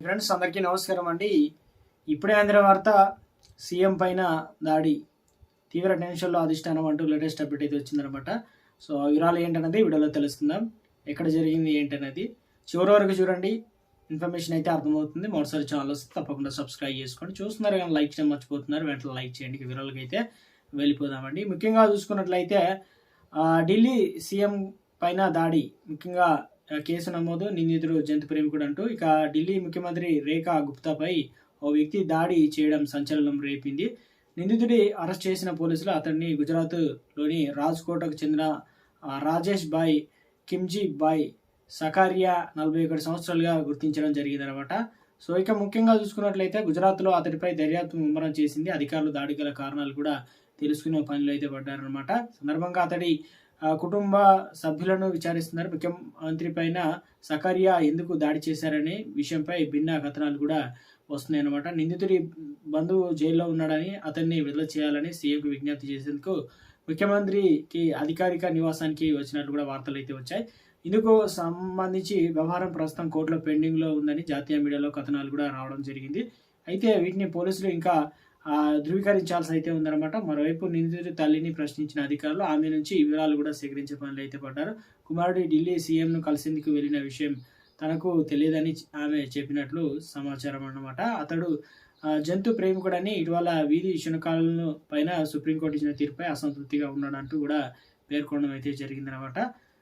Friends అందరికీ నమస్కారం అండి. ఇప్పుడే అందిన వార్త, సీఎం పైన దాడి, తీవ్ర టెన్షన్లో అధిష్టానం అంటూ లేటెస్ట్ అప్డేట్ అయితే వచ్చిందనమాట. సో వివరాలు ఏంటనేది వీడియోలో తెలుసుకుందాం. ఎక్కడ జరిగింది ఏంటనేది చివరి వరకు చూడండి, ఇన్ఫర్మేషన్ అయితే అర్థమవుతుంది. మొదటిసారి ఛానల్ వస్తే తప్పకుండా సబ్స్క్రైబ్ చేసుకోండి. చూస్తున్నారు కానీ లైక్ చేయడం మర్చిపోతున్నారు, వెంటనే లైక్ చేయండి. వివరాలకి అయితే వెళ్ళిపోదామండి. ముఖ్యంగా చూసుకున్నట్లయితే ఢిల్లీ సీఎం పైన దాడి, ముఖ్యంగా కేసు నమోదు, నిందితుడు జంతు ప్రేమికుడు అంటూ. ఇక ఢిల్లీ ముఖ్యమంత్రి రేఖా గుప్తాపై ఓ వ్యక్తి దాడి చేయడం సంచలనం రేపింది. నిందితుడి అరెస్ట్ చేసిన పోలీసులు అతన్ని గుజరాత్లోని రాజ్కోట్కు చెందిన రాజేష్ బాయ్ కిమ్జీ బాయ్ సకారియా 41 సంవత్సరాలుగా గుర్తించడం జరిగిందనమాట. సో ఇక ముఖ్యంగా చూసుకున్నట్లయితే గుజరాత్లో అతడిపై దర్యాప్తు ముమ్మరం చేసింది. అధికారులు దాడి గల కారణాలు కూడా తెలుసుకునే పనిలో అయితే పడ్డారనమాట. సందర్భంగా అతడి కుటుంబ సభ్యులను విచారిస్తున్నారు. ముఖ్యమంత్రి పైన సకారియా ఎందుకు దాడి చేశారనే విషయంపై భిన్న కథనాలు కూడా వస్తున్నాయి అన్నమాట. నిందితుడి బంధువు జైల్లో ఉన్నాడని, అతన్ని విడుదల చేయాలని సీఎంకు విజ్ఞప్తి చేసేందుకు ముఖ్యమంత్రికి అధికారిక నివాసానికి వచ్చినట్లు కూడా వార్తలు అయితే వచ్చాయి. ఇందుకు సంబంధించి వ్యవహారం ప్రస్తుతం కోర్టులో పెండింగ్లో ఉందని జాతీయ మీడియాలో కథనాలు కూడా రావడం జరిగింది. అయితే వీటిని పోలీసులు ఇంకా ధృవీకరించాల్సి అయితే ఉందన్నమాట. మరోవైపు నిందితుడి తల్లిని ప్రశ్నించిన అధికారులు ఆమె నుంచి వివరాలు కూడా సేకరించే పనులు అయితే పడ్డారు. కుమారుడి ఢిల్లీ సీఎంను కలిసేందుకు వెళ్లిన విషయం తనకు తెలియదని ఆమె చెప్పినట్లు సమాచారం అన్నమాట. అతడు జంతు ప్రేమికుడని, ఇటీవల వీధి శునకాలను పైన సుప్రీంకోర్టు ఇచ్చిన తీర్పుపై అసంతృప్తిగా ఉన్నాడంటూ కూడా పేర్కొనడం అయితే జరిగిందనమాట.